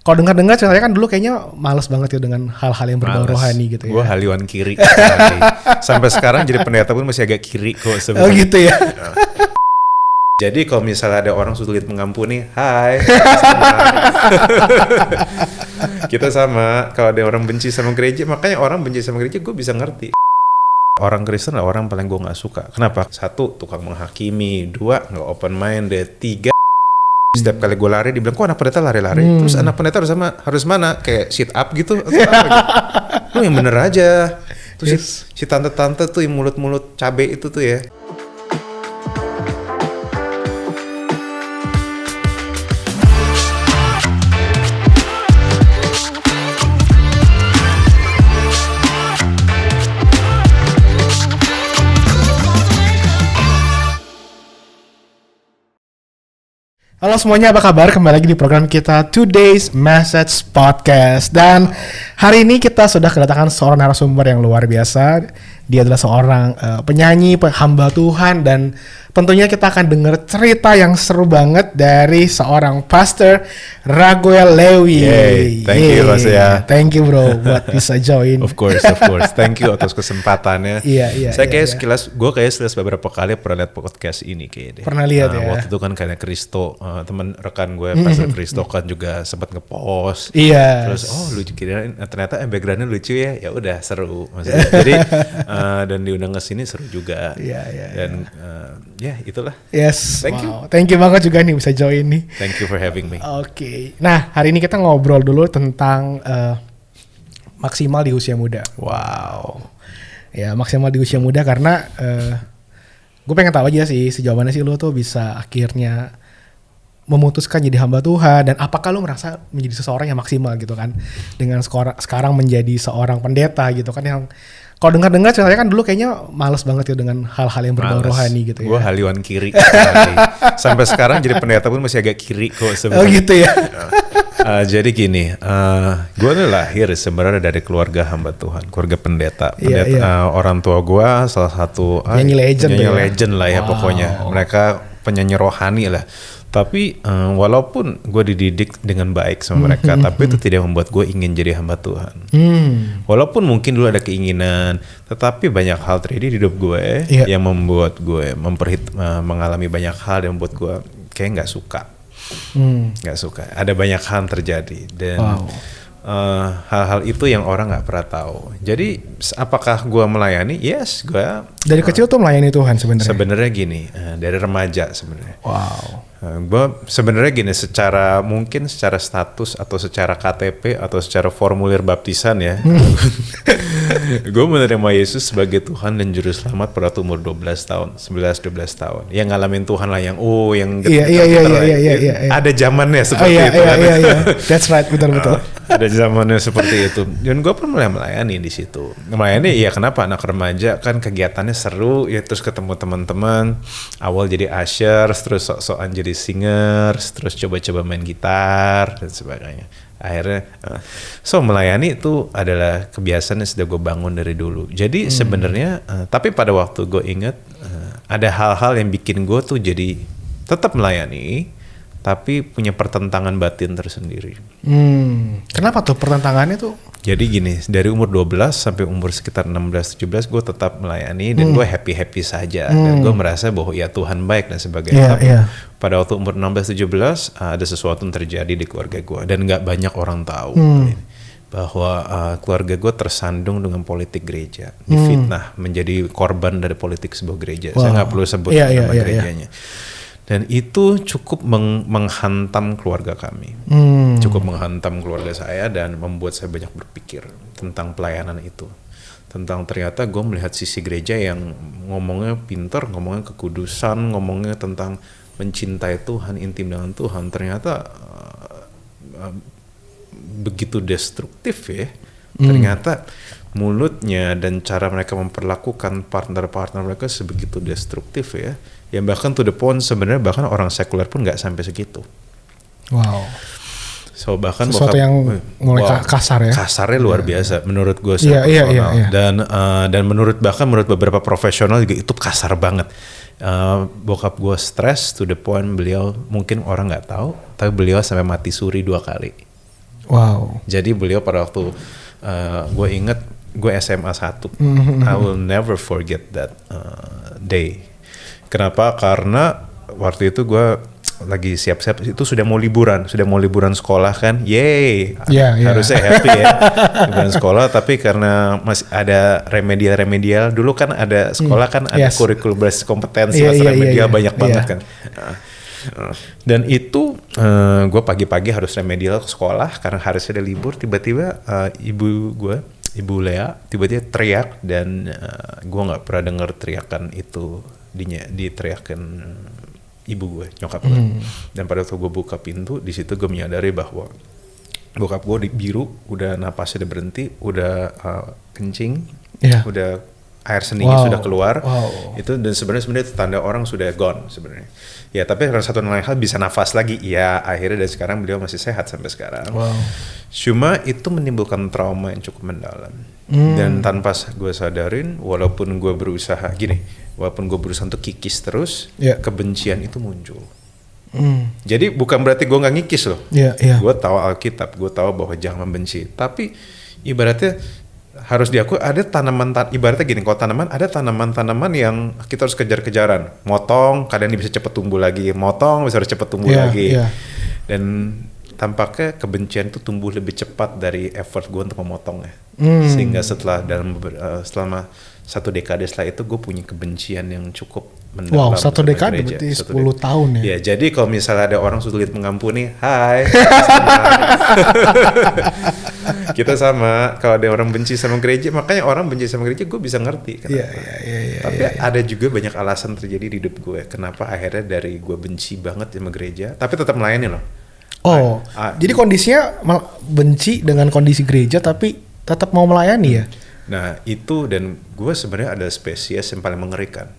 Kalau dengar-dengar ceritanya kan dulu kayaknya males banget ya dengan hal-hal yang berbau rohani gitu ya. Gue haliwan kiri. Sampai sekarang jadi pendeta pun masih agak kiri kok sebenarnya. Oh gitu ya. Jadi kalau misalnya ada orang sulit mengampuni, hai. Kita sama. Kalau ada orang benci sama gereja, makanya orang benci sama gereja gue bisa ngerti. Orang Kristen lah orang paling gue gak suka. Kenapa? 1, tukang menghakimi. 2, gak open minded. 3, setiap kali gue lari dibilang, kok anak pendeta lari-lari? Terus anak pendeta harus mana? Kayak sit up gitu? Atau apa gitu? Lu yang bener aja. Terus si tante-tante tuh yang mulut-mulut cabe itu tuh ya. Halo semuanya, apa kabar? Kembali lagi di program kita Today's Message Podcast. Dan hari ini kita sudah kedatangan seorang narasumber yang luar biasa. Dia adalah seorang penyanyi, hamba Tuhan. Dan tentunya kita akan dengar cerita yang seru banget dari seorang pastor, Raguel Lewi. Thank you Mas ya. Thank you bro buat bisa join. Of course. Thank you atas kesempatannya. Saya kayak gue sekilas beberapa kali pernah lihat podcast ini kayaknya. Pernah lihat ya. Waktu itu kan karena Kristo, teman rekan gue Pastor Kristo kan juga sempat ngepost. Iya. Terus lucu kira ternyata backgroundnya lucu ya. Ya udah seru maksudnya. Jadi dan diundang ke sini seru juga. Iya. Dan ya itulah. Yes. Thank you. Thank you banget juga nih bisa join nih. Thank you for having me. Oke. Nah, hari ini kita ngobrol dulu tentang maksimal di usia muda. Wow. Ya, maksimal di usia muda karena gue pengen tahu aja sih sejauh mana sih lo tuh bisa akhirnya memutuskan jadi hamba Tuhan, dan apakah lo merasa menjadi seseorang yang maksimal gitu kan dengan sekarang menjadi seorang pendeta gitu kan, yang kalau dengar-dengar ceritanya kan dulu kayaknya males banget ya dengan hal-hal yang berbau rohani gitu ya. Gue haliwan kiri. Sampai sekarang jadi pendeta pun masih agak kiri kok sebenarnya. Oh gitu ya. Jadi gini, gue lahir sebenarnya dari keluarga hamba Tuhan, keluarga pendeta. Orang tua gue salah satu penyanyi legend lah ya pokoknya. Mereka penyanyi rohani lah. Tapi walaupun gue dididik dengan baik sama mereka, tapi itu tidak membuat gue ingin jadi hamba Tuhan. Walaupun mungkin dulu ada keinginan, tetapi banyak hal terjadi di hidup gue yang membuat gue mengalami banyak hal yang membuat gue kayak nggak suka. Nggak suka. Ada banyak hal terjadi dan hal-hal itu yang orang nggak pernah tahu. Jadi apakah gue melayani? Yes, gue dari kecil tuh melayani Tuhan sebenarnya. Sebenarnya gini, dari remaja sebenarnya. Wow. Gue sebenarnya gini, secara status atau secara KTP atau secara formulir baptisan ya, gue menerima Yesus sebagai Tuhan dan Juru Selamat pada umur 12 tahun, 11-12 tahun. Yang ngalamin Tuhan lah yang ada zamannya seperti itu kan. Iya. That's right, betul. Ada zamannya seperti itu. Dan gue pun mulai melayani di situ. Melayani ya kenapa, anak remaja kan kegiatannya seru ya, terus ketemu teman-teman. Awal jadi usher, terus sok-sokan jadi singers, terus coba-coba main gitar dan sebagainya. Akhirnya melayani itu adalah kebiasaan yang sudah gue bangun dari dulu. Jadi sebenarnya tapi pada waktu gue ingat ada hal-hal yang bikin gue tuh jadi tetap melayani, tapi punya pertentangan batin tersendiri. Kenapa tuh pertentangannya tuh? Jadi gini, dari umur 12 sampai umur sekitar 16-17 gue tetap melayani dan gue happy-happy saja. Dan gue merasa bahwa ya Tuhan baik dan sebagainya. Tapi pada waktu umur 16-17 ada sesuatu yang terjadi di keluarga gue. Dan gak banyak orang tahu bahwa keluarga gue tersandung dengan politik gereja. Difitnah menjadi korban dari politik sebuah gereja. Wow. Saya gak perlu sebut nama gerejanya. Dan itu cukup menghantam keluarga kami. Cukup menghantam keluarga saya dan membuat saya banyak berpikir tentang pelayanan itu. Tentang ternyata gue melihat sisi gereja yang ngomongnya pintar, ngomongnya kekudusan, ngomongnya tentang mencintai Tuhan, intim dengan Tuhan. Ternyata begitu destruktif ya. Ternyata mulutnya dan cara mereka memperlakukan partner-partner mereka sebegitu destruktif ya. Yang bahkan to the point sebenarnya bahkan orang sekuler pun nggak sampai segitu. Wow. So bahkan sesuatu yang mulai kasar ya. Kasarnya luar biasa menurut gue sih. Iya. Dan menurut beberapa profesional juga itu kasar banget. Bokap gue stres to the point beliau mungkin orang nggak tahu, tapi beliau sampai mati suri 2 kali. Wow. Jadi beliau pada waktu gue inget gue SMA 1, I will never forget that day. Kenapa? Karena waktu itu gue lagi siap-siap, itu sudah mau liburan sekolah kan, yeay, harusnya happy ya, liburan sekolah. Tapi karena masih ada remedial dulu kan ada sekolah kan ada kurikulum basis kompetensi, remedial banyak banget kan. Dan itu gue pagi-pagi harus remedial ke sekolah karena harusnya ada libur. Tiba-tiba ibu Lea tiba-tiba teriak, dan gue nggak pernah dengar teriakan itu diteriakan ibu gue, nyokap gue. Dan pada waktu gue buka pintu, di situ gue menyadari bahwa bokap gue biru, udah napasnya udah berhenti, udah kencing, udah air seninya sudah keluar. Itu dan sebenarnya itu tanda orang sudah gone sebenarnya. Ya tapi karena satu lain hal bisa nafas lagi, ya akhirnya dan sekarang beliau masih sehat sampai sekarang. Cuma itu menimbulkan trauma yang cukup mendalam. Dan tanpa gue sadarin, walaupun gue berusaha untuk kikis terus, kebencian itu muncul. Jadi bukan berarti gue nggak ngikis loh. Gue tahu Alkitab, gue tahu bahwa jangan membenci. Tapi ibaratnya harus diakui ada ibaratnya gini, kalau tanaman ada tanaman yang kita harus kejar-kejaran, motong, kadang ini bisa cepat tumbuh lagi, motong bisa harus cepat tumbuh lagi. Dan tampaknya kebencian itu tumbuh lebih cepat dari effort gue untuk memotongnya. Sehingga selama 1 dekade setelah itu gue punya kebencian yang cukup mendalam. Wow, 1 dekade berarti 10 tahun ya? Ya, jadi kalau misalnya ada orang sulit mengampuni, hai. Kita sama, kalau ada orang benci sama gereja, makanya orang benci sama gereja gue bisa ngerti kenapa. Tapi ada juga banyak alasan terjadi di hidup gue. Kenapa akhirnya dari gue benci banget sama gereja, tapi tetap melayani loh. Jadi kondisinya benci dengan kondisi gereja tapi tetap mau melayani ya? Nah itu, dan gue sebenarnya ada spesies yang paling mengerikan.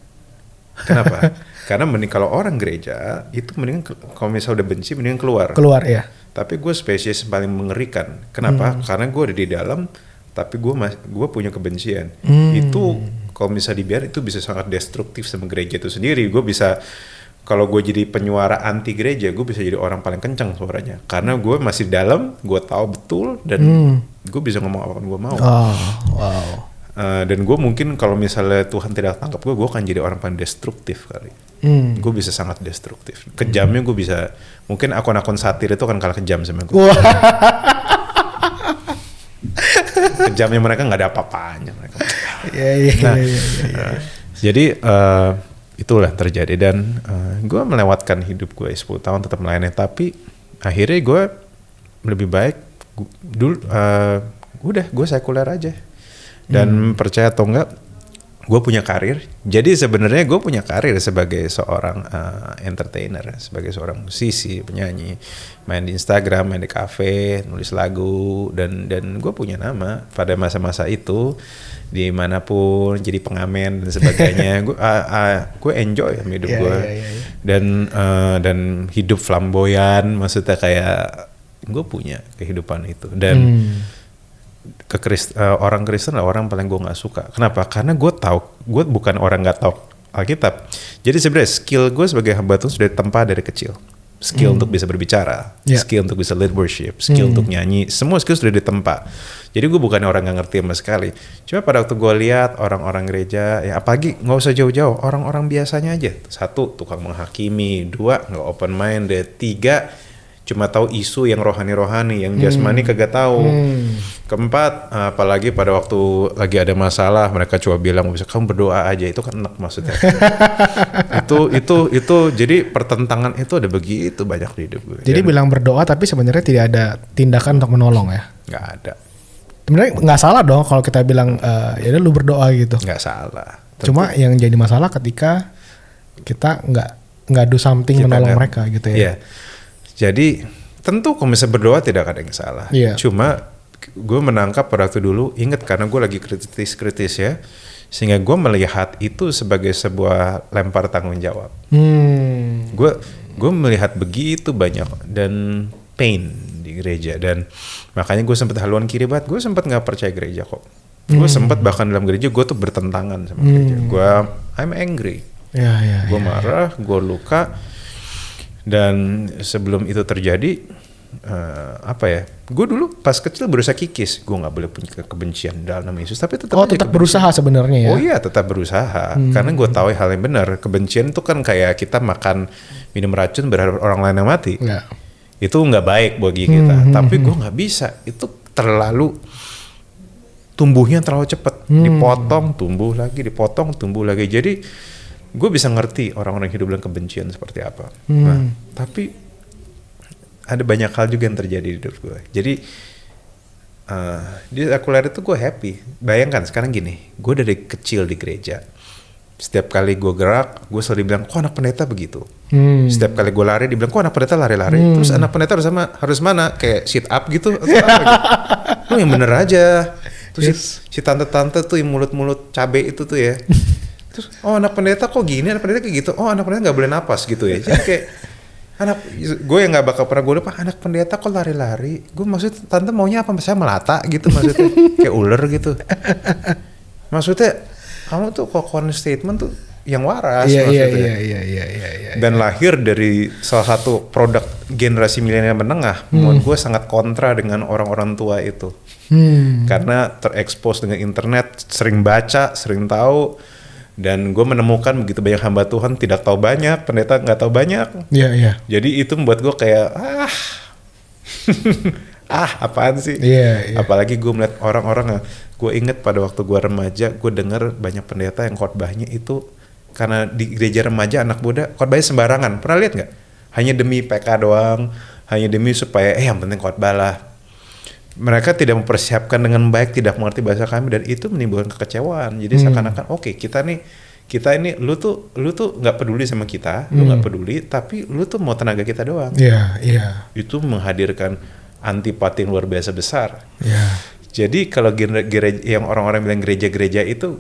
Kenapa? Karena kalau orang gereja itu mendingan kalau misalnya udah benci mendingan keluar ya. Tapi gue spesies yang paling mengerikan. Kenapa? Karena gue ada di dalam tapi gue punya kebencian. Itu kalau misalnya dibiarkan itu bisa sangat destruktif sama gereja itu sendiri. Gue bisa, kalau gue jadi penyuara anti gereja, gue bisa jadi orang paling kencang suaranya. Karena gue masih dalam, gue tahu betul, dan gue bisa ngomong apa yang gue mau. Dan gue mungkin kalau misalnya Tuhan tidak tangkap gue akan jadi orang paling destruktif kali. Gue bisa sangat destruktif. Kejamnya gue bisa, mungkin akun-akun satir itu akan kalah kejam sama gue. Kejamnya mereka nggak ada apa-apanya mereka. Jadi itulah terjadi, dan gue melewatkan hidup gue 10 tahun tetap melayani, tapi akhirnya gue lebih baik dulu gue sekuler aja. Dan percaya atau enggak, gue punya karir. Jadi sebenarnya gue punya karir sebagai seorang entertainer, sebagai seorang musisi, penyanyi, main di Instagram, main di kafe, nulis lagu, dan gue punya nama pada masa-masa itu dimanapun, jadi pengamen dan sebagainya. Gue enjoy hidup gue. Dan hidup flamboyan, maksudnya kayak gue punya kehidupan itu. Dan orang Kristen lah orang paling gue nggak suka. Kenapa? Karena gue tahu gue bukan orang nggak tahu Alkitab. Jadi sebenarnya skill gue sebagai hamba Tuhan sudah ditempa dari kecil. Skill untuk bisa berbicara, skill untuk bisa lead worship, skill untuk nyanyi, semua skill sudah ditempa. Jadi gue bukan orang nggak ngerti sama sekali. Cuma pada waktu gue lihat orang-orang gereja, ya apalagi nggak usah jauh-jauh, orang-orang biasanya aja. 1, tukang menghakimi. 2, nggak open minded. 3, cuma tahu isu yang rohani-rohani, yang jasmani kagak tahu. 4, apalagi pada waktu lagi ada masalah mereka coba bilang bisa kamu berdoa aja, itu kan enak maksudnya. itu jadi pertentangan itu ada begitu banyak di hidup gue. Jadi bilang berdoa tapi sebenarnya tidak ada tindakan untuk menolong ya? Nggak ada. Sebenarnya nggak salah dong kalau kita bilang ya udah lu berdoa gitu. Nggak salah. Cuma yang jadi masalah ketika kita nggak do something menolong mereka gitu ya. Iya. Jadi tentu kalau misalnya berdoa tidak ada yang salah. Cuma gue menangkap pada waktu dulu, ingat karena gue lagi kritis ya, sehingga gue melihat itu sebagai sebuah lempar tanggung jawab. Gue melihat begitu banyak dan pain di gereja, dan makanya gue sempat haluan kiri banget. Gue sempat nggak percaya gereja kok. Gue sempat bahkan dalam gereja gue tuh bertentangan sama gereja. I'm angry. Gue marah, gue luka. Dan sebelum itu terjadi, Gue dulu pas kecil berusaha kikis, gue nggak boleh punya kebencian dalam nama Yesus, tapi tetap tetap berusaha sebenarnya ya. Oh iya, tetap berusaha, karena gue tahu hal yang benar. Kebencian itu kan kayak kita makan minum racun berharap orang lain yang mati. Ya. Itu nggak baik bagi kita. Tapi gue nggak bisa, itu terlalu tumbuhnya terlalu cepat, dipotong tumbuh lagi, dipotong tumbuh lagi. Jadi gue bisa ngerti orang-orang hidup dalam kebencian seperti apa. Nah, tapi ada banyak hal juga yang terjadi di hidup gue. Jadi di sekuler itu gue happy. Bayangkan sekarang gini, gue dari kecil di gereja. Setiap kali gue gerak, gue selalu bilang, kok anak pendeta begitu? Setiap kali gue lari, dibilang, kok anak pendeta lari-lari? Terus anak pendeta harus mana? Kayak sit up gitu? Atau apa gitu? Lu yang bener aja. Terus si tante-tante tuh yang mulut-mulut cabe itu tuh ya. Terus, oh anak pendeta kok gini? Anak pendeta kayak gitu? Oh anak pendeta gak boleh napas gitu ya. Jadi kayak, gue yang gak bakal pernah gue lupa, anak pendeta kok lari-lari? Gue maksud tante maunya apa? Saya melata gitu maksudnya. Kayak ular gitu. Maksudnya, kamu tuh kok statement tuh yang waras maksudnya. Iya. Dan lahir dari salah satu produk generasi milenial menengah, menurut gue sangat kontra dengan orang-orang tua itu. Karena terekspos dengan internet, sering baca, sering tahu, dan gue menemukan begitu banyak hamba Tuhan tidak tahu banyak, pendeta nggak tahu banyak. Iya. Jadi itu membuat gue kayak apaan sih? Iya. Apalagi gue melihat orang-orang, gue inget pada waktu gue remaja, gue dengar banyak pendeta yang khotbahnya itu karena di gereja remaja anak muda khotbahnya sembarangan. Pernah lihat nggak? Hanya demi PK doang, hanya demi supaya yang penting khotbah lah. Mereka tidak mempersiapkan dengan baik, tidak mengerti bahasa kami, dan itu menimbulkan kekecewaan. Jadi seakan-akan kita ini lu tuh nggak peduli sama kita, lu nggak peduli, tapi lu tuh mau tenaga kita doang. Iya. Itu menghadirkan antipati yang luar biasa besar. Iya. Jadi kalau gereja yang orang-orang bilang gereja-gereja itu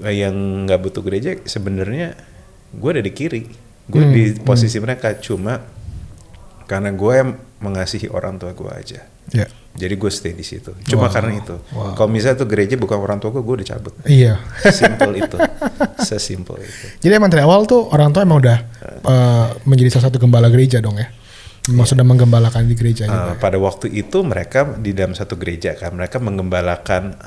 yang nggak butuh gereja, sebenarnya gue ada di kiri, gue di posisi mereka, cuma karena gue mengasihi orang tua gue aja. Yeah. Jadi gue stay di situ. Cuma karena itu. Kalau misalnya tuh gereja bukan orang tua gue udah cabut. Iya. Simple itu. Sesimpel itu. Jadi emang dari awal tuh orang tua emang udah menjadi salah satu gembala gereja dong ya? Memang sudah menggembalakan di gereja juga. Pada waktu itu mereka di dalam satu gereja kan, mereka menggembalakan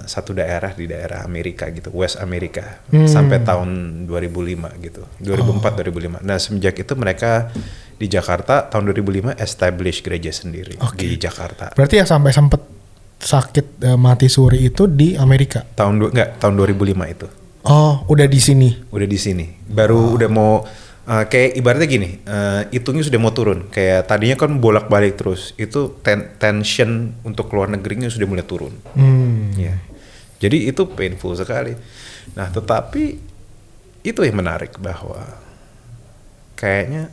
satu daerah di daerah Amerika gitu, West Amerika, sampai tahun 2005 gitu, 2004-2005. Nah semenjak itu mereka di Jakarta tahun 2005 establish gereja sendiri di Jakarta. Berarti yang sampai sempet sakit mati suri itu di Amerika? Tahun 2005 itu. Oh, udah di sini? Udah di sini. Baru udah mau kayak ibaratnya gini, hitungnya sudah mau turun. Kayak tadinya kan bolak-balik terus. Itu tension untuk luar negerinya sudah mulai turun. Ya. Jadi itu painful sekali. Nah, tetapi itu yang menarik bahwa kayaknya,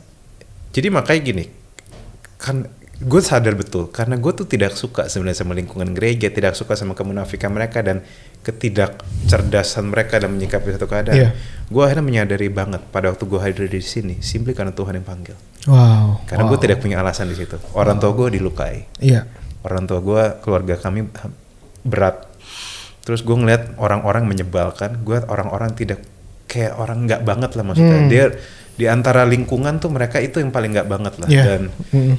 jadi makanya gini, kan gue sadar betul karena gue tuh tidak suka sebenarnya sama lingkungan gereja, tidak suka sama kemunafikan mereka dan ketidakcerdasan mereka dalam menyikapi satu keadaan. Gue akhirnya menyadari banget pada waktu gue hadir di sini, simply karena Tuhan yang panggil. Karena gue tidak punya alasan di situ. Orang tua gue dilukai. Orang tua gue, keluarga kami berat. Terus gue ngeliat orang-orang menyebalkan. Gue orang-orang tidak kayak orang nggak banget lah maksudnya. Dia di antara lingkungan tuh mereka itu yang paling nggak banget lah. Dan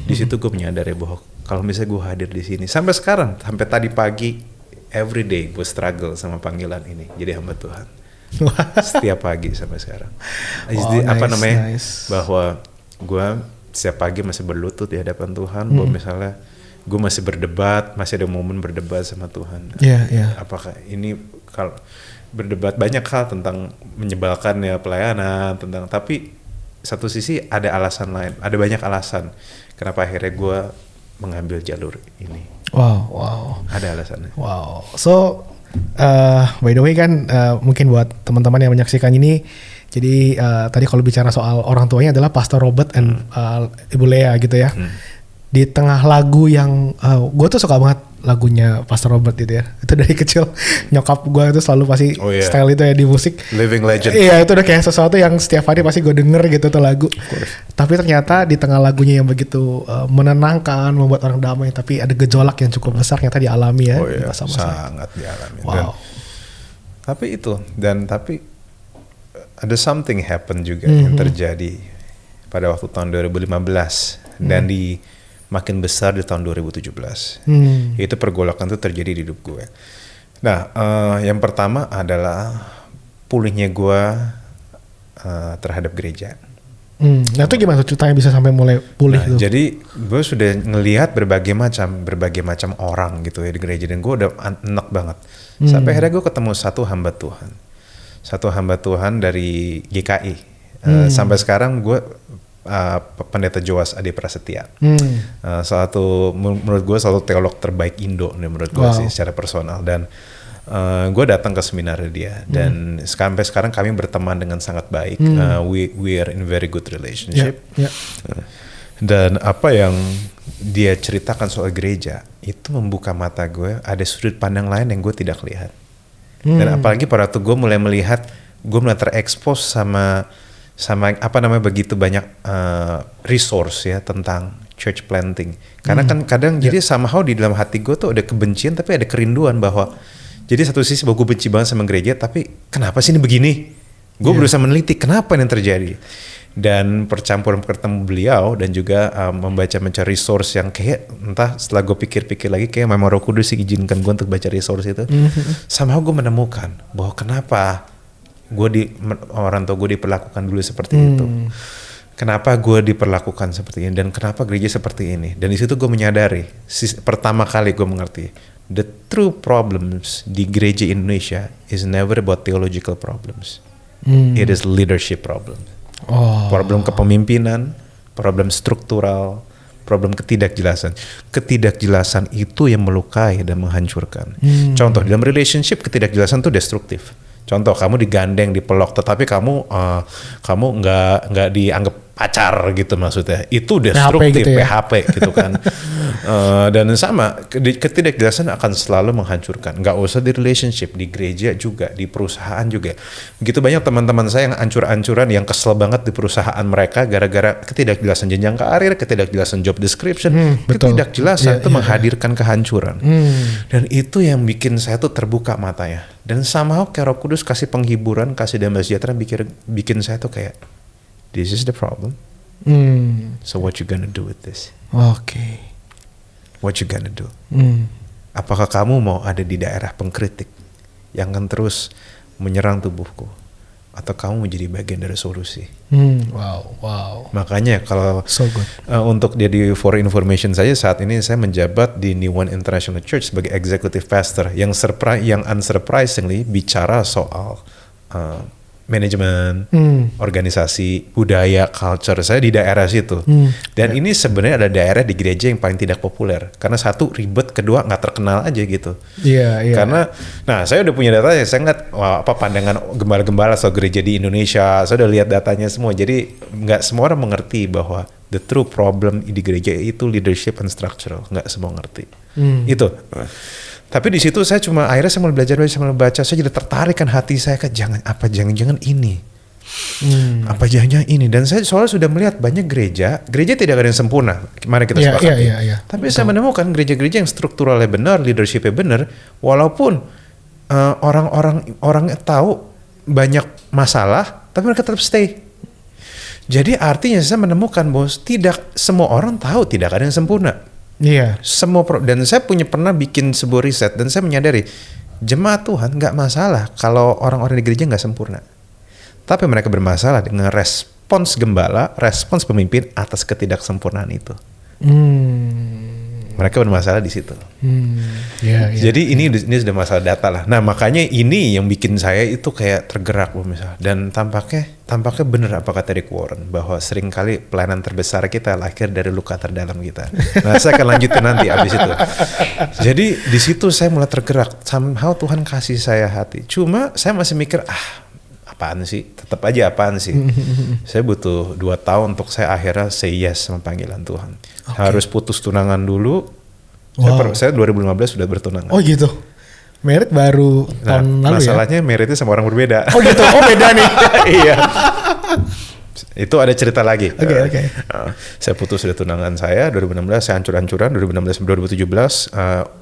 di situ gue menyadari bahwa kalau misalnya gue hadir di sini sampai sekarang, sampai tadi pagi, every day gue struggle sama panggilan ini jadi hamba Tuhan. Setiap pagi sampai sekarang. Bahwa gue setiap pagi masih berlutut di hadapan Tuhan. Bahwa misalnya gue masih berdebat, masih ada momen berdebat sama Tuhan. Apakah ini kalau berdebat banyak hal tentang menyebalkannya pelayanan, tapi satu sisi ada alasan lain, ada banyak alasan kenapa akhirnya gue mengambil jalur ini. Wow. Ada alasannya. Wow. So by the way kan mungkin buat teman-teman yang menyaksikan ini, jadi tadi kalau bicara soal orang tuanya adalah Pastor Robert and Ibu Lea gitu ya. Di tengah lagu yang gue tuh suka banget lagunya Pastor Robert gitu ya. Itu dari kecil nyokap gue itu selalu pasti style itu ya di musik. Living legend. Iya, itu udah kayak sesuatu yang setiap hari pasti gue denger gitu tuh lagu. Tapi ternyata di tengah lagunya yang begitu menenangkan, membuat orang damai, tapi ada gejolak yang cukup besar ternyata dialami ya. Sangat dialami. Wow. Tapi ada something happen juga yang terjadi pada waktu tahun 2015 dan di makin besar di tahun 2017. Itu pergolakan itu terjadi di hidup gue. Nah, yang pertama adalah pulihnya gue terhadap gereja. Nah itu gimana tuh ceritanya bisa sampai mulai pulih tuh? Jadi gue sudah ngelihat berbagai macam orang gitu ya di gereja, dan gue udah enak banget. Sampai akhirnya gue ketemu satu hamba Tuhan dari GKI. Sampai sekarang gue Pendeta Joas Adi Prasetya. Menurut gue satu teolog terbaik Indo nih menurut gue sih secara personal, dan gue datang ke seminar dia, dan sampai sekarang kami berteman dengan sangat baik. We are in very good relationship. Dan apa yang dia ceritakan soal gereja itu membuka mata gue, ada sudut pandang lain yang gue tidak lihat. Dan apalagi pada waktu gue mulai melihat, gue mulai terekspos sama begitu banyak resource ya tentang church planting. Karena kan kadang jadi somehow di dalam hati gue tuh ada kebencian tapi ada kerinduan bahwa jadi satu sisi bahwa gue benci banget sama gereja, tapi kenapa sih ini begini? Gue berusaha meneliti kenapa ini terjadi. Dan percampuran ketemu beliau dan juga membaca resource yang kayak entah setelah gue pikir-pikir lagi kayak memang Roh Kudus izinkan gue untuk baca resource itu. Somehow gue menemukan bahwa kenapa orang tua gue diperlakukan dulu seperti itu. Kenapa gue diperlakukan seperti ini dan kenapa gereja seperti ini. Dan di situ gue menyadari, pertama kali gue mengerti, the true problems di gereja Indonesia is never about theological problems. It is leadership problem. Problem kepemimpinan, problem struktural, problem ketidakjelasan. Ketidakjelasan itu yang melukai dan menghancurkan. Contoh, dalam relationship ketidakjelasan itu destruktif. Contoh, kamu digandeng, dipelok, tetapi kamu nggak dianggap pacar gitu maksudnya. Itu destruktif, PHP gitu kan. Dan sama, ketidakjelasan akan selalu menghancurkan. Nggak usah di relationship, di gereja juga, di perusahaan juga. Begitu banyak teman-teman saya yang ancur-ancuran, yang kesel banget di perusahaan mereka gara-gara ketidakjelasan jenjang karir, ketidakjelasan job description, ketidakjelasan itu menghadirkan kehancuran. Dan itu yang bikin saya tuh terbuka matanya. Dan somehow kayak Roh Kudus kasih penghiburan, kasih damai sejahtera, bikin saya tuh kayak, this is the problem. So what you gonna do with this? What you gonna do? Apakah kamu mau ada di daerah pengkritik yang akan terus menyerang tubuhku, atau kamu menjadi bagian dari solusi? Wow. Makanya kalau untuk jadi for information saja, saat ini saya menjabat di New One International Church sebagai executive pastor yang unsurprisingly bicara soal manajemen, organisasi, budaya, culture. Saya di daerah situ. Dan ini sebenarnya ada daerah di gereja yang paling tidak populer. Karena satu, ribet, kedua, nggak terkenal aja gitu. Karena, saya udah punya datanya. Saya ngeliat pandangan gembala-gembala soal gereja di Indonesia. Saya udah lihat datanya semua. Jadi nggak semua orang mengerti bahwa the true problem di gereja itu leadership and structural. Nggak semua ngerti. Itu. Tapi di situ saya akhirnya saya mulai belajar, saya jadi tertarik kan hati saya ke jangan-jangan ini. Apa jangan-jangan ini. Dan saya soalnya sudah melihat banyak gereja tidak ada yang sempurna. Mari kita sepakati. Tapi saya menemukan gereja-gereja yang strukturalnya benar, leadershipnya benar, walaupun orang tahu banyak masalah, tapi mereka tetap stay. Jadi artinya saya menemukan bos, tidak semua orang tahu tidak ada yang sempurna. Dan saya pernah bikin sebuah riset dan saya menyadari jemaat Tuhan nggak masalah kalau orang-orang di gereja nggak sempurna, tapi mereka bermasalah dengan respons gembala, respons pemimpin atas ketidaksempurnaan itu. Mereka bermasalah di situ. Jadi ini sudah masalah data lah. Nah makanya ini yang bikin saya itu kayak tergerak loh misalnya. Dan tampaknya benar apa kata Rick Warren bahwa seringkali pelayanan terbesar kita lahir dari luka terdalam kita. Nah saya akan lanjutin nanti abis itu. Jadi di situ saya mulai tergerak. Somehow Tuhan kasih saya hati. Cuma saya masih mikir apaan sih? Tetap aja apaan sih? Saya butuh 2 tahun untuk saya akhirnya say yes sama panggilan Tuhan. Harus putus tunangan dulu. Saya 2015 sudah bertunangan. Oh gitu. Merit baru tahun lalu ya? Masalahnya meritnya sama orang berbeda. Oh gitu, beda nih. Iya. Itu ada cerita lagi. Oke. Saya putus dari tunangan saya 2016, saya hancur-hancuran 2016 sampai 2017,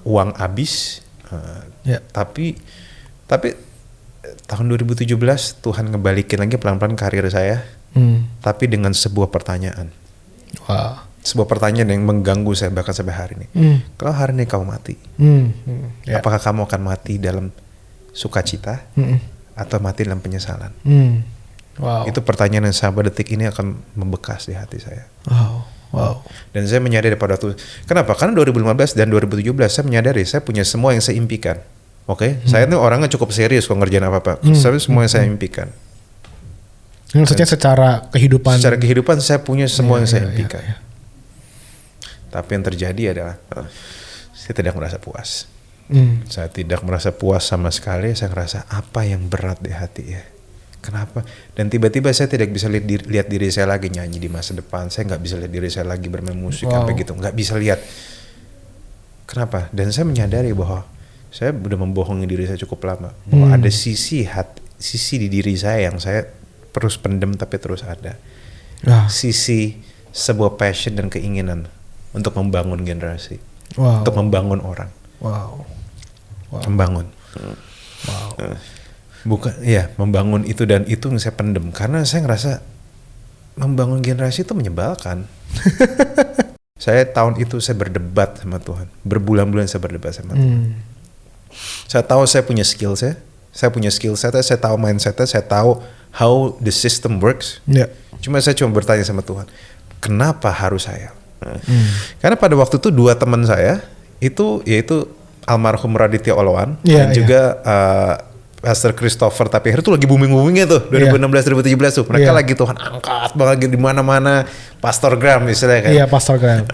uang habis. Tapi tahun 2017 Tuhan ngebalikin lagi pelan-pelan karir saya. Tapi dengan sebuah pertanyaan. sebuah pertanyaan yang mengganggu saya bahkan sampai hari ini. Kalau hari ini kamu mati, apakah kamu akan mati dalam sukacita atau mati dalam penyesalan? Wow. Itu pertanyaan yang sampai detik ini akan membekas di hati saya. Wow. Dan saya menyadari pada waktu, kenapa? Karena 2015 dan 2017 saya menyadari saya punya semua yang saya impikan. Oke, saya ini orangnya cukup serius kalau ngerjain apa-apa. Saya semua yang saya impikan. Maksudnya secara kehidupan. Secara kehidupan saya punya semua yang saya impikan. Tapi yang terjadi adalah saya tidak merasa puas. Saya tidak merasa puas sama sekali. Saya ngerasa apa yang berat di hati ya. Kenapa? Dan tiba-tiba saya tidak bisa lihat diri saya lagi nyanyi di masa depan. Saya nggak bisa lihat diri saya lagi bermain musik sampai gitu. Nggak bisa lihat. Kenapa? Dan saya menyadari bahwa saya udah membohongi diri saya cukup lama. Bahwa ada sisi di diri saya yang saya terus pendem tapi terus ada. Sisi sebuah passion dan keinginan untuk membangun generasi. Untuk membangun orang. Membangun. Bukan, ya membangun itu, dan itu yang saya pendem karena saya ngerasa membangun generasi itu menyebalkan. Saya tahun itu saya berdebat sama Tuhan, berbulan-bulan saya berdebat sama Tuhan. Saya tahu saya punya skill saya punya skill set, saya tahu mindset, saya tahu how the system works. Cuma saya cuma bertanya sama Tuhan, kenapa harus saya? Karena pada waktu itu dua teman saya itu yaitu almarhum Raditya Oloan dan juga Pastor Christopher Tapir itu lagi booming-boomingnya tuh 2016-2017 tuh. Mereka lagi Tuhan angkat banget di mana-mana, Pastor Graham misalnya kan. Pastor Graham.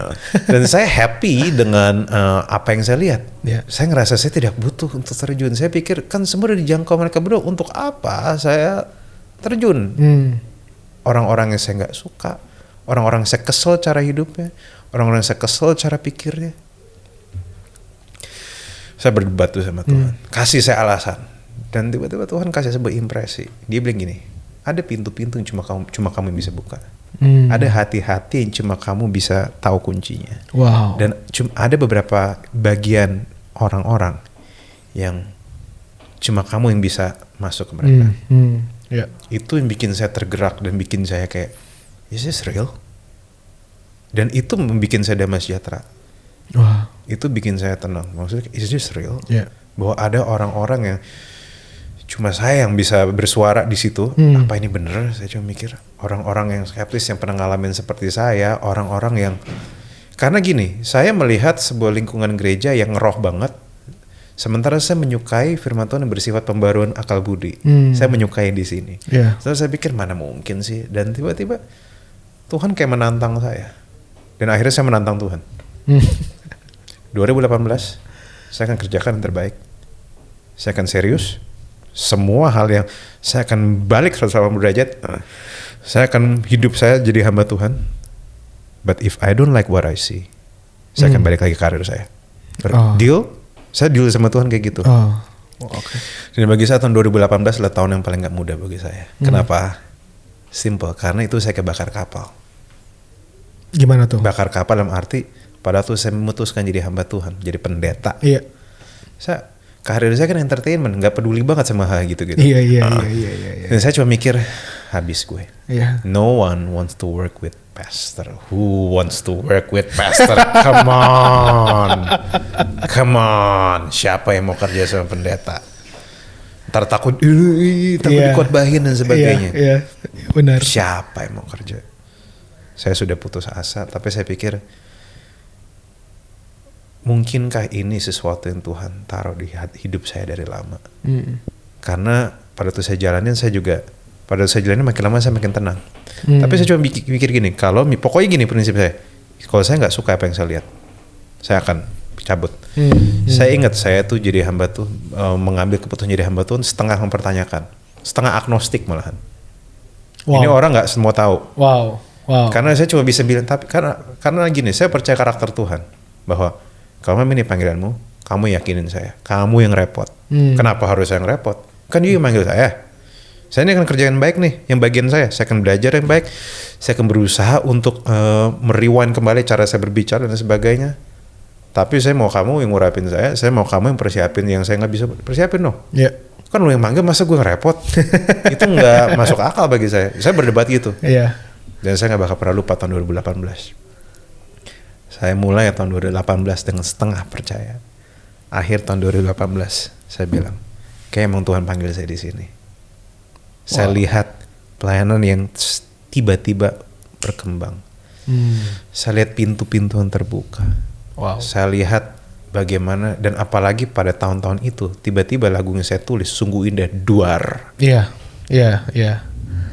Dan saya happy dengan apa yang saya lihat. Saya ngerasa saya tidak butuh untuk terjun. Saya pikir kan semua udah dijangkau mereka berdua, untuk apa saya terjun? Orang-orang yang saya nggak suka, orang-orang yang saya kesel cara hidupnya, orang-orang yang saya kesel cara pikirnya. Saya berdebat tuh sama Tuhan, kasih saya alasan. Dan tiba-tiba Tuhan kasih sebuah impresi. Dia bilang gini, ada pintu-pintu yang cuma kamu yang bisa buka. Ada hati-hati yang cuma kamu bisa tahu kuncinya. Dan ada beberapa bagian orang-orang yang cuma kamu yang bisa masuk ke mereka. Itu yang bikin saya tergerak dan bikin saya kayak, is this real? Dan itu membuat saya damai sejahtera. Itu bikin saya tenang. Maksudnya, is this real? Bahwa ada orang-orang yang cuma saya yang bisa bersuara di situ. Apa ini bener? Saya cuma mikir orang-orang yang skeptis yang pernah ngalamin seperti saya, orang-orang yang, karena gini, saya melihat sebuah lingkungan gereja yang ngeroh banget, sementara saya menyukai firman Tuhan yang bersifat pembaruan akal budi. Saya menyukai di sini. Terus saya pikir mana mungkin sih, dan tiba-tiba Tuhan kayak menantang saya, dan akhirnya saya menantang Tuhan. 2018 saya akan kerjakan yang terbaik. Saya akan serius. Semua hal yang saya akan balik 180 derajat. Saya akan hidup saya jadi hamba Tuhan. But if I don't like what I see, saya akan balik lagi ke karir saya. Deal? Saya deal sama Tuhan kayak gitu. Dan bagi saya tahun 2018 adalah tahun yang paling gak mudah bagi saya. Kenapa? Simple, karena itu saya kebakar kapal. Gimana tuh? Bakar kapal dalam arti, pada waktu saya memutuskan jadi hamba Tuhan, jadi pendeta. Karir saya kan entertainment, nggak peduli banget sama hal gitu-gitu. Dan saya cuma mikir, habis gue. No one wants to work with pastor. Who wants to work with pastor? Come on. Siapa yang mau kerja sama pendeta? Ntar takut dikotbahin dan sebagainya. Benar. Siapa yang mau kerja? Saya sudah putus asa, tapi saya pikir, mungkinkah ini sesuatu yang Tuhan taruh di hidup saya dari lama? Karena pada waktu saya jalanin, makin lama saya makin tenang. Tapi saya cuma mikir gini, pokoknya gini prinsip saya, kalau saya nggak suka apa yang saya lihat, saya akan cabut. Saya ingat saya tuh jadi hamba tuh mengambil keputusan jadi hamba Tuhan setengah mempertanyakan, setengah agnostik malahan. Ini orang nggak semua tahu. Karena saya cuma bisa bilang, tapi karena gini, saya percaya karakter Tuhan bahwa kalau memang ini panggilanmu, kamu yakinin saya. Kamu yang repot. Kenapa harus saya yang repot? Kan you yang manggil saya. Saya ini akan kerjain baik nih, yang bagian saya. Saya akan belajar yang baik. Saya akan berusaha untuk merewind kembali cara saya berbicara dan sebagainya. Tapi saya mau kamu yang ngurapin saya mau kamu yang persiapin yang saya nggak bisa persiapin dong. Kan lu yang manggil, masa gue ngerepot? Itu nggak masuk akal bagi saya. Saya berdebat gitu. Dan saya nggak bakal pernah lupa tahun 2018. Saya mulai tahun 2018 dengan setengah percaya. Akhir tahun 2018 saya bilang, kayak emang Tuhan panggil saya di sini. Saya lihat pelayanan yang tiba-tiba berkembang. Saya lihat pintu-pintu yang terbuka. Saya lihat bagaimana, dan apalagi pada tahun-tahun itu tiba-tiba lagu yang saya tulis Sungguh Indah Duar. Iya.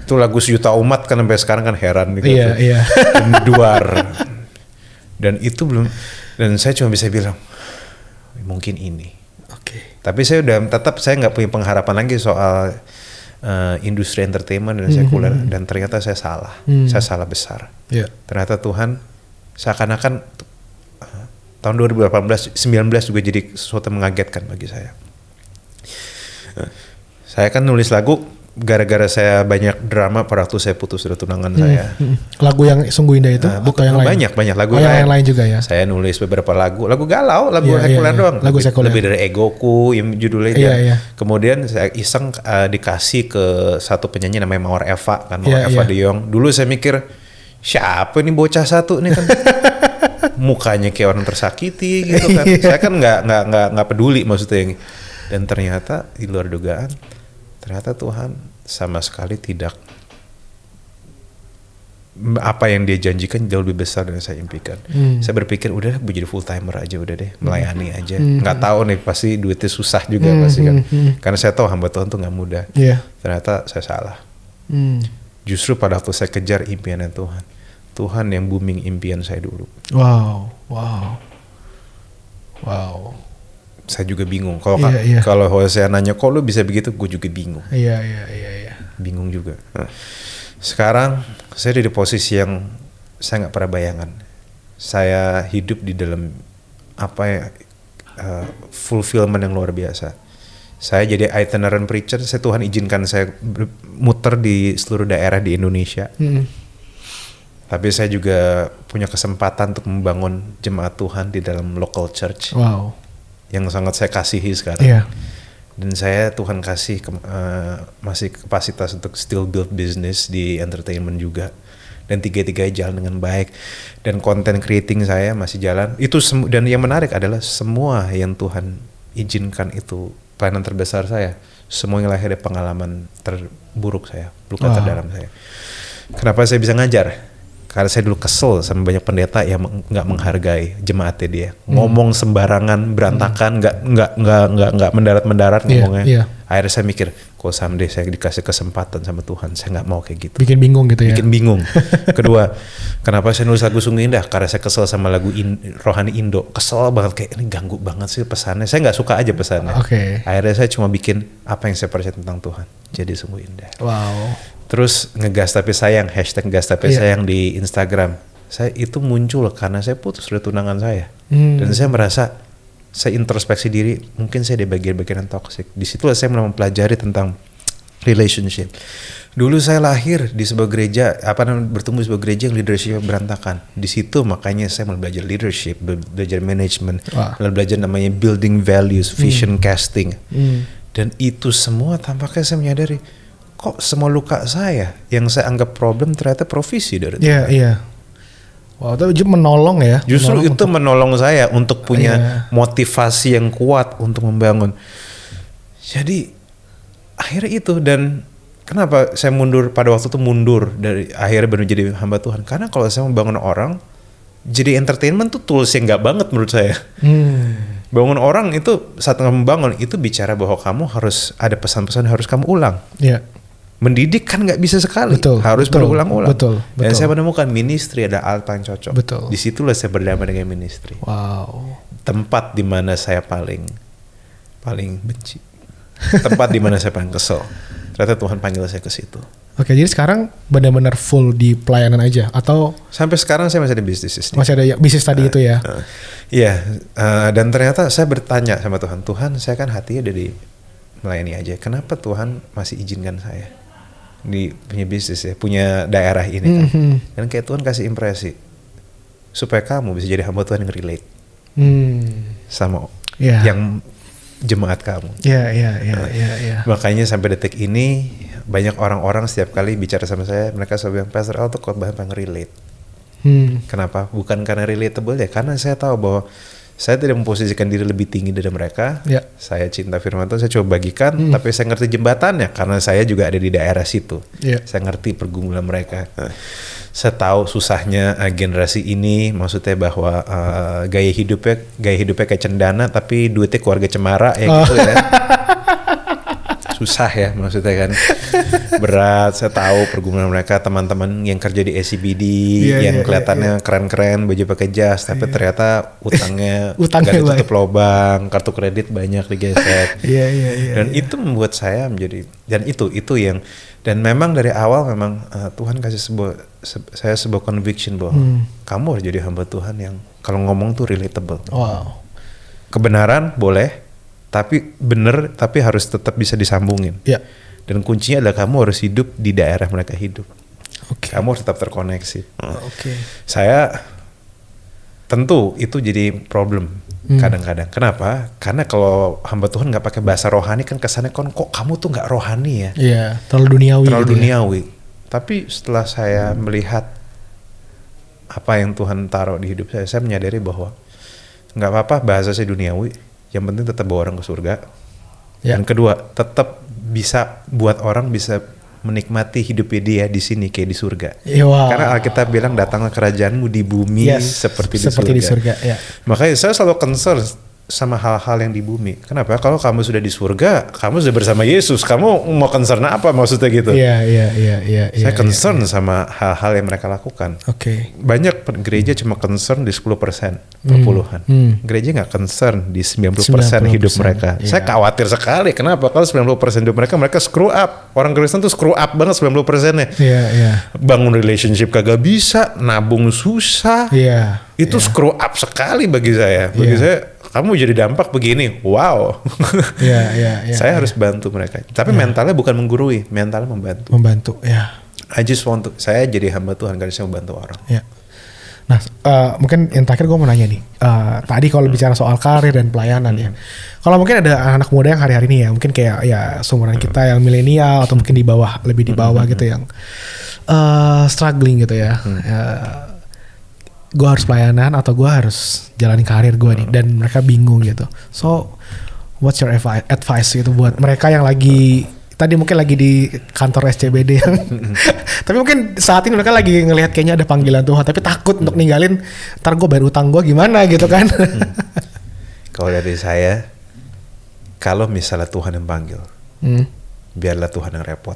Itu lagu sejuta umat kan, sampai sekarang kan heran gitu. Iya. Duar. Dan itu belum, dan saya cuma bisa bilang mungkin ini. Tapi saya nggak punya pengharapan lagi soal industri entertainment dan sekuler, dan ternyata saya salah. Saya salah besar. Ternyata Tuhan seakan-akan tahun 2018, 19 juga jadi sesuatu yang mengagetkan bagi saya. Saya kan nulis lagu gara-gara saya banyak drama pada waktu saya putus dari tunangan saya. Lagu yang Sungguh Indah itu? Bukan yang lain? Banyak lagu yang lain juga ya? Saya nulis beberapa lagu galau, lagu sekuler doang. Lagu sekuler. Lebih dari Egoku yang judulnya itu. Kemudian saya iseng dikasih ke satu penyanyi namanya Mawar Eva kan, Mawar Eva De Jong. Dulu saya mikir, siapa ini bocah satu nih kan? Mukanya kayak orang tersakiti gitu kan. Saya kan nggak peduli maksudnya. Dan ternyata di luar dugaan, ternyata Tuhan sama sekali tidak, apa yang dia janjikan jauh lebih besar dari yang saya impikan. Saya berpikir udah jadi full timer aja, udah deh melayani aja. Nggak tahu nih pasti duitnya susah juga pasti kan. Karena saya tahu hamba Tuhan tuh nggak mudah. Ternyata saya salah. Justru pada waktu saya kejar impiannya Tuhan yang booming impian saya dulu. Wow. Saya juga bingung. Kalau saya nanya, kok lu bisa begitu? Gue juga bingung. Iya. Bingung juga. Nah, sekarang saya di posisi yang saya nggak pernah bayangkan. Saya hidup di dalam fulfillment yang luar biasa. Saya jadi itinerant preacher. Tuhan izinkan saya muter di seluruh daerah di Indonesia. Tapi saya juga punya kesempatan untuk membangun jemaat Tuhan di dalam local church. Yang sangat saya kasihi sekarang. Dan saya Tuhan kasih masih kapasitas untuk still build business di entertainment juga. Dan tiga-tiganya jalan dengan baik. Dan content creating saya masih jalan. Dan yang menarik adalah semua yang Tuhan izinkan itu pelayanan terbesar saya. Semuanya lahir dari pengalaman terburuk saya, luka terdalam saya. Kenapa saya bisa ngajar? Karena saya dulu kesel sama banyak pendeta yang nggak menghargai jemaatnya dia, ngomong sembarangan, berantakan, nggak mendarat ngomongnya. Akhirnya saya mikir, kok someday saya dikasih kesempatan sama Tuhan, saya nggak mau kayak gitu. Bikin bingung gitu ya? Bikin bingung. Kedua, kenapa saya nulis lagu Sungguh Indah? Karena saya kesel sama lagu Rohani Indo, kesel banget, kayak ini ganggu banget sih pesannya. Saya nggak suka aja pesannya. Akhirnya saya cuma bikin apa yang saya percaya tentang Tuhan, jadi Sungguh Indah. Terus ngegas tapi sayang, hashtag ngegas tapi sayang di Instagram. Saya itu muncul karena saya putus dari tunangan saya. Dan saya merasa, saya introspeksi diri, mungkin saya di bagian-bagian yang toxic. Di situlah saya mulai mempelajari tentang relationship. Dulu saya lahir di sebuah gereja, bertumbuh di sebuah gereja yang leadership berantakan. Di situ makanya saya mulai belajar leadership, belajar management, mulai belajar namanya building values, vision casting. Dan itu semua tampaknya saya menyadari, kok semua luka saya yang saya anggap problem ternyata provisi dari Tuhan. Itu menolong ya. Justru itu menolong saya untuk punya motivasi yang kuat untuk membangun. Jadi akhirnya itu, dan kenapa saya mundur pada waktu itu, dari akhirnya baru jadi hamba Tuhan. Karena kalau saya membangun orang, jadi entertainment tuh tools yang nggak banget menurut saya. Bangun orang itu, saat membangun itu bicara bahwa kamu harus ada pesan-pesan yang harus kamu ulang. Mendidik kan nggak bisa sekali, harus berulang-ulang. Dan saya menemukan ministry ada hal paling cocok. Disitulah saya berdamai dengan ministry. Tempat di mana saya paling benci, tempat di mana saya paling kesel. Ternyata Tuhan panggil saya ke situ. Jadi sekarang benar-benar full di pelayanan aja atau? Sampai sekarang saya masih ada bisnis. Masih ada bisnis tadi itu ya? Dan ternyata saya bertanya sama Tuhan, saya kan hatinya dari melayani aja. Kenapa Tuhan masih izinkan saya di punya bisnis ya, punya daerah ini kan? Dan kayak Tuhan kasih impresi supaya kamu bisa jadi hamba Tuhan yang relate sama yang jemaat kamu. Makanya sampai detik ini banyak orang-orang setiap kali bicara sama saya, mereka selalu bilang, Pastor Al tuh khotbah paling relate. Kenapa? Bukan karena relatable ya, karena saya tahu bahwa saya tidak memposisikan diri lebih tinggi dari mereka. Saya cinta firman Tuhan, saya coba bagikan, tapi saya ngerti jembatannya karena saya juga ada di daerah situ. Saya ngerti pergumulan mereka. Saya tahu susahnya generasi ini, maksudnya bahwa gaya hidupnya kayak cendana, tapi duitnya keluarga cemara ya gitu ya. Susah ya maksudnya kan, berat. Saya tahu pergumulan mereka, teman-teman yang kerja di SCBD yang kelihatannya keren-keren, baju pakai jas, tapi ternyata utangnya gak ditutup lubang, kartu kredit banyak digesek. Dan itu membuat saya menjadi, dan itu yang, dan memang dari awal memang Tuhan kasih sebuah conviction bahwa kamu harus jadi hamba Tuhan yang kalau ngomong tuh relatable. Kebenaran boleh, tapi bener, tapi harus tetap bisa disambungin. Dan kuncinya adalah kamu harus hidup di daerah mereka hidup. Kamu harus tetap terkoneksi. Saya tentu itu jadi problem kadang-kadang. Kenapa? Karena kalau hamba Tuhan nggak pakai bahasa rohani kan kesannya kok kamu tuh nggak rohani ya. Terlalu duniawi. Terlalu duniawi. Tapi setelah saya melihat apa yang Tuhan taruh di hidup saya menyadari bahwa nggak apa-apa bahasa saya duniawi. Yang penting tetap bawa orang ke surga. Dan kedua, tetap bisa buat orang bisa menikmati hidupnya dia di sini kayak di surga. Karena Alkitab bilang datanglah kerajaanmu di bumi seperti di surga. Makanya saya selalu concern sama hal-hal yang di bumi. Kenapa? Kalau kamu sudah di surga, kamu sudah bersama Yesus, kamu mau concern apa maksudnya gitu? Saya concern sama hal-hal yang mereka lakukan. Banyak gereja cuma concern di 10% perpuluhan. Gereja nggak concern di 90% hidup mereka. Saya khawatir sekali. Kenapa? Kalau 90% hidup mereka screw up. Orang Kristen tuh screw up banget 90%-nya. Bangun relationship kagak bisa, nabung susah. Itu screw up sekali bagi saya. Bagi saya, kamu jadi dampak begini, wow. Saya harus bantu mereka. Tapi mentalnya bukan menggurui, mentalnya membantu. I just want to, saya jadi hamba Tuhan karena saya membantu orang. Nah, mungkin yang terakhir gue mau nanya nih. Tadi kalau bicara soal karir dan pelayanan ya. Kalau mungkin ada anak muda yang hari-hari ini ya, mungkin kayak ya seumuran kita yang milenial atau mungkin di bawah, lebih di bawah gitu yang struggling gitu ya. Gue harus pelayanan atau gue harus jalanin karir gue nih, dan mereka bingung gitu. So what's your advice gitu buat mereka yang lagi tadi mungkin lagi di kantor SCBD yang tapi mungkin saat ini mereka lagi ngelihat kayaknya ada panggilan Tuhan tapi takut untuk ninggalin, ntar gue bayar utang gue gimana gitu kan. Kalau dari saya, kalau misalnya Tuhan yang panggil, biarlah Tuhan yang repot.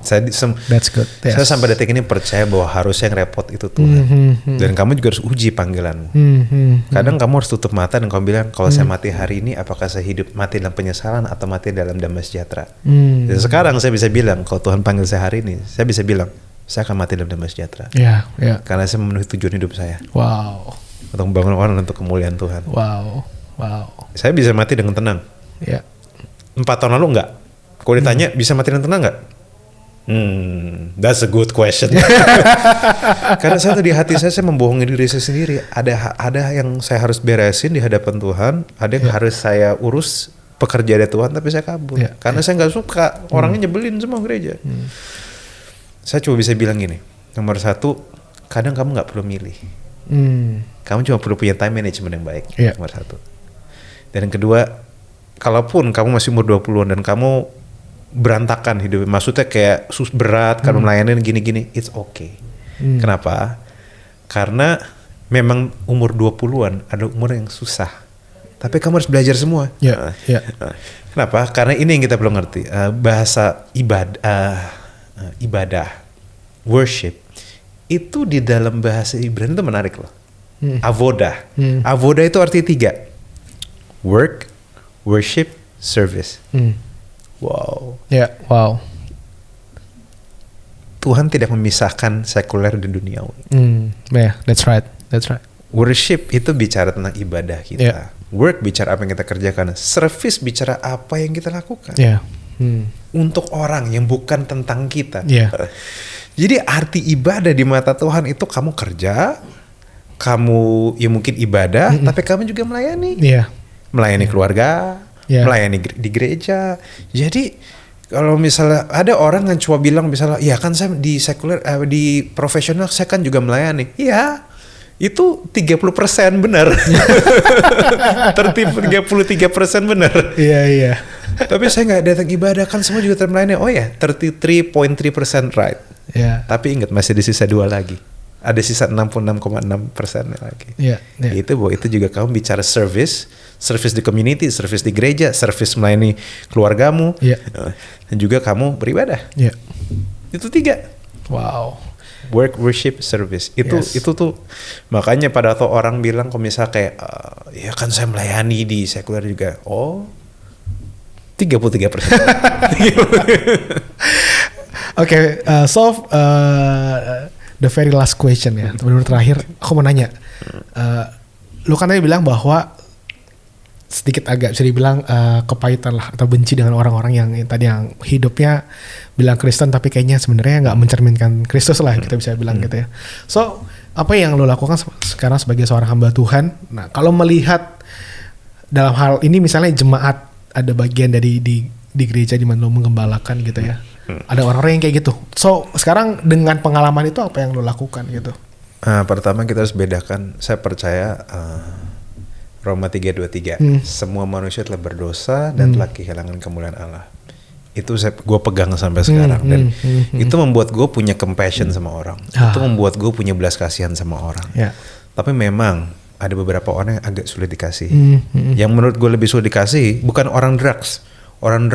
That's good. Saya sampai detik ini percaya bahwa harusnya yang repot itu Tuhan. Dan kamu juga harus uji panggilanmu. Kadang kamu harus tutup mata dan kamu bilang, kalau saya mati hari ini, apakah saya hidup mati dalam penyesalan atau mati dalam damai sejahtera? Dan sekarang saya bisa bilang, kalau Tuhan panggil saya hari ini, saya bisa bilang, saya akan mati dalam damai sejahtera. Karena saya memenuhi tujuan hidup saya. Untuk membangun orang untuk kemuliaan Tuhan. Saya bisa mati dengan tenang. 4 tahun lalu enggak. Kalau ditanya bisa mati dengan tenang nggak? That's a good question. Karena saya tuh di hati saya membohongi diri saya sendiri. Ada yang saya harus beresin di hadapan Tuhan, ada yang harus saya urus pekerjaan Tuhan, tapi saya kabur. Karena saya nggak suka orangnya nyebelin semua gereja. Saya cuma bisa bilang gini, nomor 1, kadang kamu nggak perlu milih. Kamu cuma perlu punya time management yang baik. Nomor 1. Dan yang kedua, kalaupun kamu masih umur 20-an dan kamu berantakan hidupnya, maksudnya kayak berat karena melayani gini-gini, it's okay. Kenapa? Karena memang umur 20-an ada umur yang susah, tapi kamu harus belajar semua. Kenapa? Karena ini yang kita belum ngerti, bahasa ibadah, worship itu di dalam bahasa Ibrani itu menarik loh. Avodah. Avodah itu arti 3, work, worship, service. Wow. Tuhan tidak memisahkan sekuler dan duniawi. That's right. Worship itu bicara tentang ibadah kita. Work bicara apa yang kita kerjakan. Service bicara apa yang kita lakukan. Untuk orang yang bukan tentang kita. Jadi arti ibadah di mata Tuhan itu kamu kerja, kamu ya mungkin ibadah, tapi kamu juga melayani. Melayani keluarga, melayani di gereja. Jadi Kalau misalnya ada orang yang cuma bilang misalnya, ya kan saya di sekuler, di profesional saya kan juga melayani. Iya, itu 30% benar. 33% benar. Iya. Tapi saya nggak datang ibadah, kan semua juga melayani. Oh ya, 33.3% right. Iya. Tapi ingat masih di sisa 2 lagi. Ada sisa 66,6% lagi. Iya. Itu bahwa itu juga kamu bicara service di community, service di gereja, service melayani keluargamu, dan juga kamu beribadah. Iya. Itu 3. Wow. Work, worship, service. Itu tuh makanya pada waktu orang bilang kalau misalnya kayak ya kan saya melayani di sekuler juga. Oh, 33%. Oke, the very last question ya, benar-benar terakhir, aku mau nanya, lu kan tadi bilang bahwa sedikit agak bisa dibilang kepahitan lah atau benci dengan orang-orang yang tadi yang hidupnya bilang Kristen tapi kayaknya sebenarnya nggak mencerminkan Kristus lah, kita bisa bilang gitu ya. So apa yang lo lakukan sekarang sebagai seorang hamba Tuhan? Nah kalau melihat dalam hal ini misalnya jemaat ada bagian dari di gereja di mana lo menggembalakan gitu ya. Ada orang-orang yang kayak gitu. So sekarang dengan pengalaman itu apa yang lo lakukan gitu? Pertama kita harus bedakan. Saya percaya Roma 3:23. Semua manusia telah berdosa dan telah kehilangan kemuliaan Allah. Itu gue pegang sampai sekarang. Dan itu membuat gue punya compassion sama orang. Itu membuat gue punya belas kasihan sama orang. Tapi memang ada beberapa orang yang agak sulit dikasihi. Yang menurut gue lebih sulit dikasihi bukan orang drugs, orang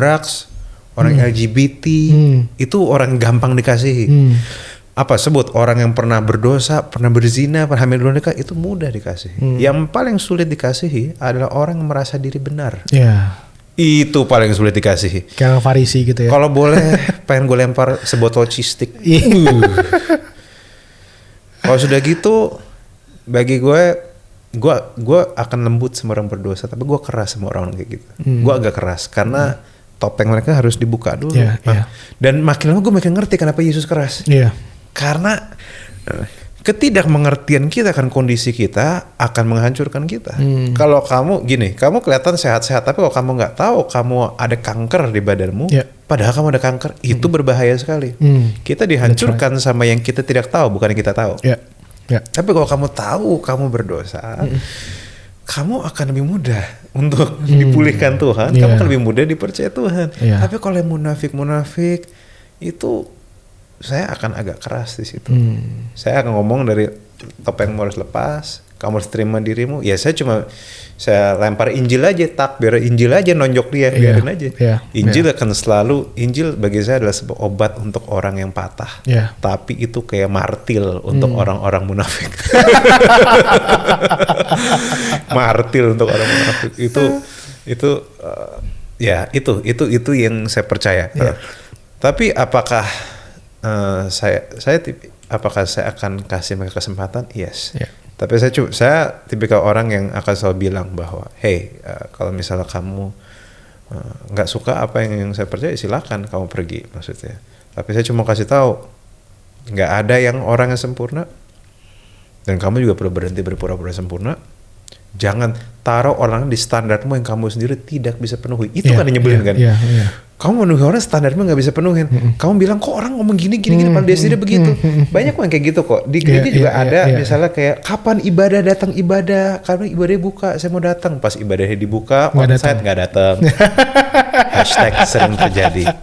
LGBT, itu orang gampang dikasihi. Apa sebut orang yang pernah berdosa, pernah berzina, pernah hamil luar nikah, itu mudah dikasihi. Yang paling sulit dikasihi adalah orang yang merasa diri benar. Itu paling sulit dikasihi. Kayak Farisi gitu ya. Kalau boleh, pengen gue lempar sebotol cistik. Kalau sudah gitu, bagi gue akan lembut sama orang berdosa, tapi gue keras sama orang kayak gitu. Gue agak keras karena topeng mereka harus dibuka dulu. Dan makin lama gue makin ngerti kenapa Yesus keras. Karena ketidakmengertian kita akan kondisi kita akan menghancurkan kita. Kalau kamu kamu kelihatan sehat-sehat, tapi kalau kamu nggak tahu kamu ada kanker di badanmu, padahal kamu ada kanker, itu berbahaya sekali. Kita dihancurkan sama yang kita tidak tahu, bukan yang kita tahu. Tapi kalau kamu tahu kamu berdosa, kamu akan lebih mudah untuk dipulihkan Tuhan. Kamu akan lebih mudah dipercaya Tuhan. Tapi kalau yang munafik itu saya akan agak keras di situ. Saya akan ngomong dari topengmu harus lepas, kamu harus terima dirimu. Ya saya lempar Injil aja, biar Injil aja nonjok dia, biarin aja. Injil akan selalu, Injil bagi saya adalah sebuah obat untuk orang yang patah. Tapi itu kayak martil untuk orang-orang munafik. Martil untuk orang munafik. Itu yang saya percaya. Tapi apakah apakah saya akan kasih mereka kesempatan? Yes. Tapi saya tipikal orang yang akan selalu bilang bahwa, hey, kalau misalnya kamu nggak suka apa yang saya percaya, silakan kamu pergi, maksudnya. Tapi saya cuma kasih tahu, nggak ada yang orang yang sempurna, dan kamu juga perlu berhenti berpura-pura sempurna. Jangan taruh orang di standarmu yang kamu sendiri tidak bisa penuhi. Itu kan yang nyebelin kan. Kamu menuhi orang standarmu nggak bisa penuhin. Kamu bilang kok orang ngomong gini padahal dia sendiri begitu. Banyak yang kayak gitu kok. Di gereja juga ada misalnya kayak kapan ibadah, datang ibadah. Karena ibadahnya buka, saya mau datang. Pas ibadahnya dibuka, onsite nggak datang. Hashtag sering terjadi.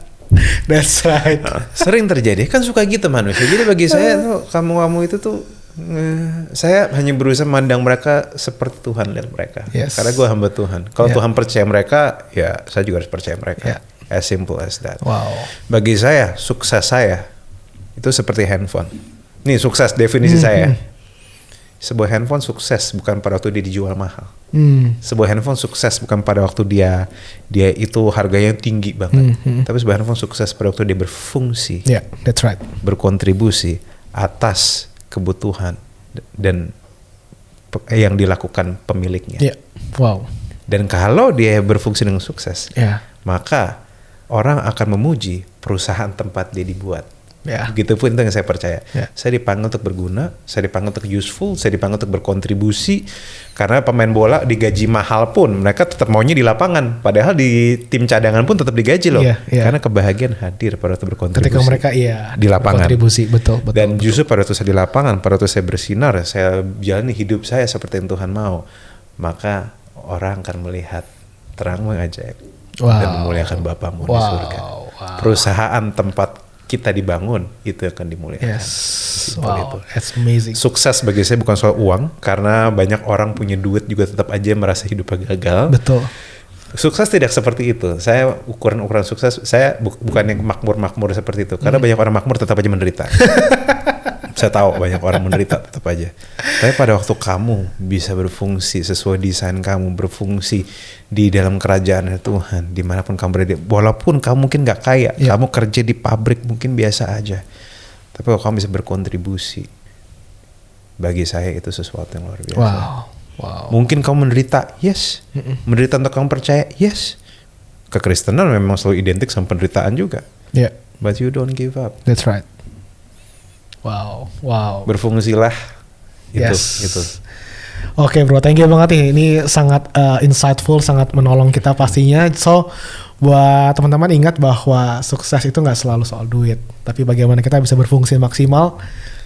That's right. Sering terjadi. Kan suka gitu manusia. Jadi bagi saya tuh kamu itu tuh saya hanya berusaha memandang mereka seperti Tuhan lihat mereka. Karena gue hamba Tuhan. Kalau Tuhan percaya mereka, ya saya juga harus percaya mereka. As simple as that. Bagi saya, sukses saya itu seperti handphone. Nih sukses definisi saya. Sebuah handphone sukses bukan pada waktu dia dijual mahal. Sebuah handphone sukses bukan pada waktu dia itu harganya tinggi banget. Tapi sebuah handphone sukses pada waktu dia berfungsi. That's right. Berkontribusi atas kebutuhan dan yang dilakukan pemiliknya. Dan kalau dia berfungsi dengan sukses, maka orang akan memuji perusahaan tempat dia dibuat. Begitupun itu yang saya percaya. Yeah. Saya dipanggil untuk berguna, saya dipanggil untuk useful, saya dipanggil untuk berkontribusi. Karena pemain bola digaji mahal pun mereka tetap maunya di lapangan. Padahal di tim cadangan pun tetap digaji loh. Karena kebahagiaan hadir pada waktu berkontribusi. Ketika mereka di lapangan. Berkontribusi, betul. Dan justru pada waktu saya di lapangan, pada waktu saya bersinar, saya jalani hidup saya seperti yang Tuhan mau. Maka orang akan melihat terang mengajaib dan memuliakan Bapamu di surga. Perusahaan tempat kita dibangun itu akan dimuliakan. Wow, that's amazing. Sukses bagi saya bukan soal uang, karena banyak orang punya duit juga tetap aja merasa hidupnya gagal. Betul. Sukses tidak seperti itu. Saya ukuran sukses saya bukan yang makmur seperti itu, karena banyak orang makmur tetap aja menderita. Saya tahu banyak orang menderita tetap aja. Tapi pada waktu kamu bisa berfungsi sesuai desain kamu, berfungsi di dalam kerajaan Tuhan, dimanapun kamu berada, walaupun kamu mungkin gak kaya, kamu kerja di pabrik mungkin biasa aja, tapi kalau kamu bisa berkontribusi, bagi saya itu sesuatu yang luar biasa. Wow. Mungkin kamu menderita, yes. Menderita untuk kamu percaya, yes. Kekristenan memang selalu identik sama penderitaan juga. But you don't give up. That's right. Wow. Berfungsilah. Itu. Oke bro, thank you banget nih. Ini sangat insightful, sangat menolong kita pastinya. So, buat teman-teman ingat bahwa sukses itu nggak selalu soal duit, tapi bagaimana kita bisa berfungsi maksimal,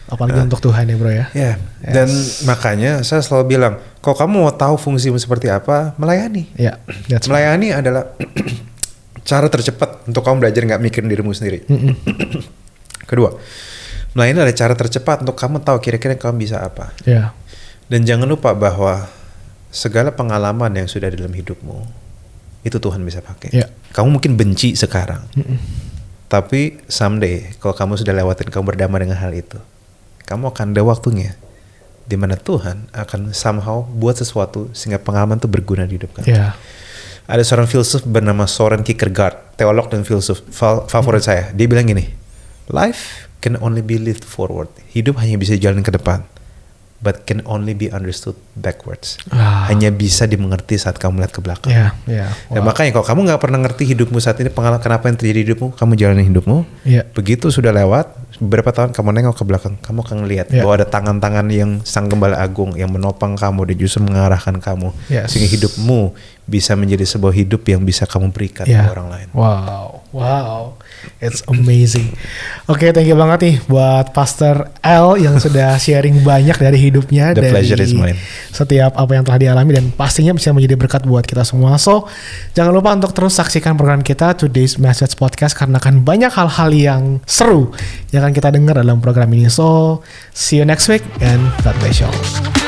apalagi untuk Tuhan ya bro ya. Dan makanya saya selalu bilang, kalau kamu mau tahu fungsimu seperti apa, melayani. Melayani adalah cara tercepat untuk kamu belajar nggak mikirin dirimu sendiri. Kedua, melayani adalah cara tercepat untuk kamu tahu kira-kira kamu bisa apa. Dan jangan lupa bahwa segala pengalaman yang sudah dalam hidupmu itu Tuhan bisa pakai. Kamu mungkin benci sekarang, tapi someday kalau kamu sudah lewatin, kamu berdamai dengan hal itu, kamu akan ada waktunya di mana Tuhan akan somehow buat sesuatu sehingga pengalaman itu berguna di hidup kamu. Ada seorang filsuf bernama Soren Kierkegaard, teolog dan filsuf favorit saya. Dia bilang gini, life can only be lived forward. Hidup hanya bisa jalan ke depan, but can only be understood backwards. Hanya bisa dimengerti saat kamu melihat ke belakang. Dan makanya kalau kamu nggak pernah ngerti hidupmu saat ini, pengalaman kenapa yang terjadi di hidupmu, kamu jalanin hidupmu. Begitu sudah lewat beberapa tahun, kamu nengok ke belakang, kamu akan lihat bahwa ada tangan-tangan yang Sang Gembala Agung yang menopang kamu dan justru mengarahkan kamu, sehingga hidupmu bisa menjadi sebuah hidup yang bisa kamu berikan ke orang lain. Wow, it's amazing. Oke, thank you banget nih buat Pastor L yang sudah sharing banyak dari hidupnya. The pleasure is mine. Setiap apa yang telah dialami dan pastinya bisa menjadi berkat buat kita semua. So, jangan lupa untuk terus saksikan program kita Today's Message Podcast, karena akan banyak hal-hal yang seru yang akan kita dengar dalam program ini. So, see you next week and God bless you all.